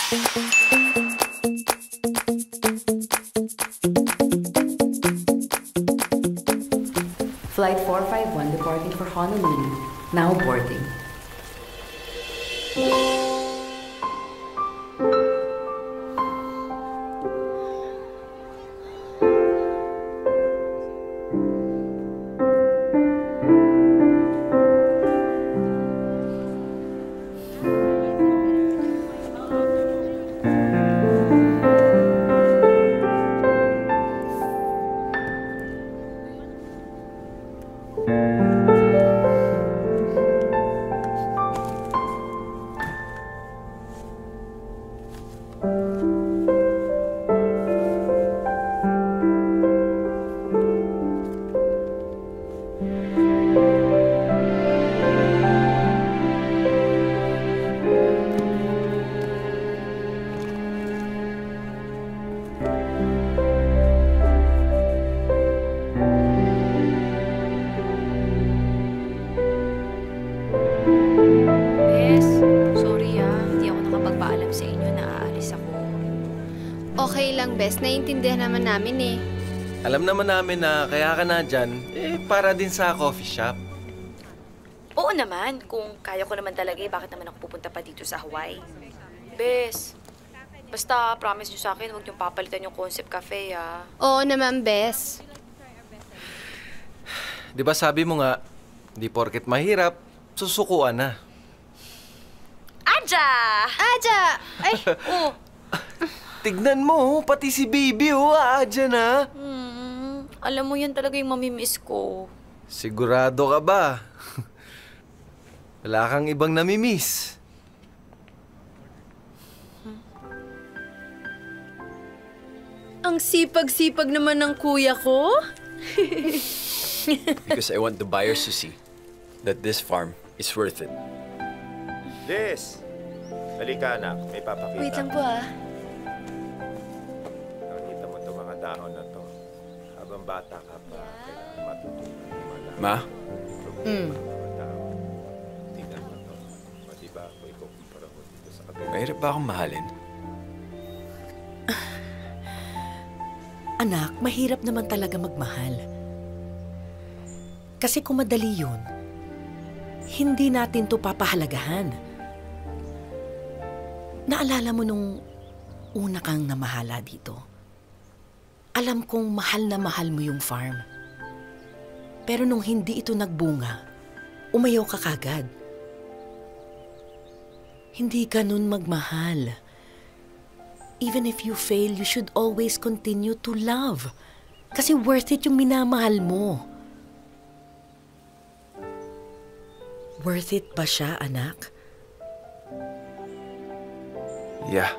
Flight 451 departing for Honolulu. Now boarding. Bes, naiintindihan naman namin eh. Alam naman namin na kaya ka na dyan, para din sa coffee shop. Oo naman, kung kaya ko naman talaga bakit naman ako pupunta pa dito sa Hawaii? Bes, basta promise nyo sa akin, huwag niyong papalitan yung Concept Cafe, ah. Oo naman, Bes. Di ba sabi mo nga, di porket mahirap, susukuan na. Aja! Aja! Ay, oh. Tignan mo, pati si baby, dyan na. Alam mo yan talaga yung mamimiss ko. Sigurado ka ba? Wala kang ibang namimiss. Ang sipag-sipag naman ng kuya ko. Because I want the buyers to see that this farm is worth it. Liz! Halika anak, may papakita. Wait lang po ah. Nakita mo itong mga dahon na to. Habang bata ka pa, kailangan matutunan yung mga dahon. Ma? Tingnan mo to. O diba ako ikukumpara mo dito sa kabila. Mahirap ba akong mahalin? Anak, mahirap naman talaga magmahal. Kasi kung madali yun, hindi natin to papahalagahan. Naalala mo nung una kang namahala dito? Alam kong mahal na mahal mo yung farm. Pero nung hindi ito nagbunga, umayaw ka kagad. Hindi ganun magmahal. Even if you fail, you should always continue to love. Kasi worth it yung minamahal mo. Worth it ba siya, anak? Yeah.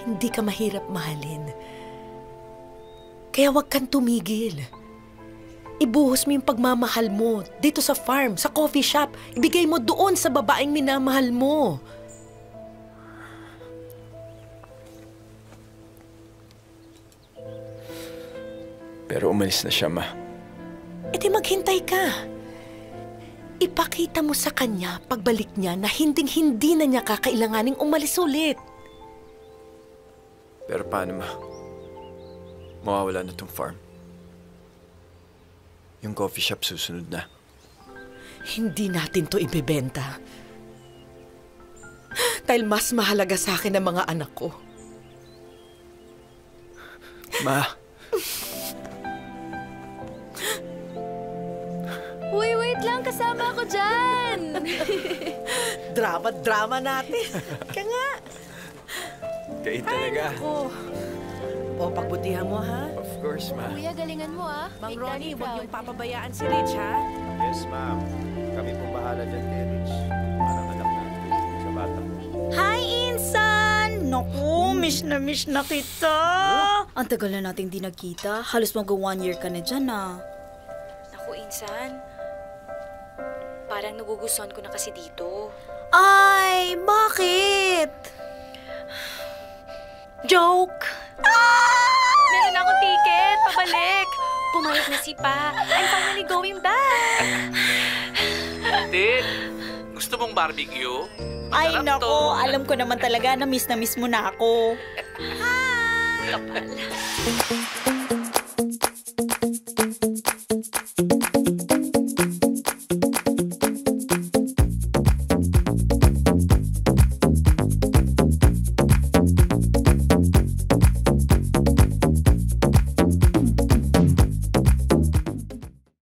Hindi ka mahirap mahalin. Kaya huwag kang tumigil. Ibuhos mo yung pagmamahal mo dito sa farm, sa coffee shop. Ibigay mo doon sa babaeng minamahal mo. Pero umalis na siya, Ma. E di maghintay ka. Ipakita mo sa kanya pagbalik niya na hinding-hindi na niya kakailanganing umalis ulit. Pero paano, Ma? Mawawala na tong farm. Yung coffee shop susunod na. Hindi natin to ibebenta. Dahil mas mahalaga sa akin ang mga anak ko. Ma! Uy, wait lang. Kasama ako dyan. Drama-drama natin. Kaya nga. Kayo talaga. O, pagbutihan mo, ha? Of course, Ma. Kuya, galingan mo ah. Mang Make Ronnie, Daddy huwag proud. niyong papabayaan si Rich, ha? Yes, ma'am. Kami po bahala dyan kay Rich. Parang anak natin sa bata ko. Hi, Insan! Naku, miss na kita. Ang tagal na nating di nagkita. Halos mag-1 year ka na dyan, ah. Naku, Insan. Parang nagugustuhan ko na kasi dito. Ay, bakit? Joke! Meron akong ticket! Pabalik! Pumayag na si Pa. I'm finally going back! Tin, gusto Gusto mong barbecue? Ay, Masarap nako, to. alam ko naman talaga na miss mo na ako. Kapal.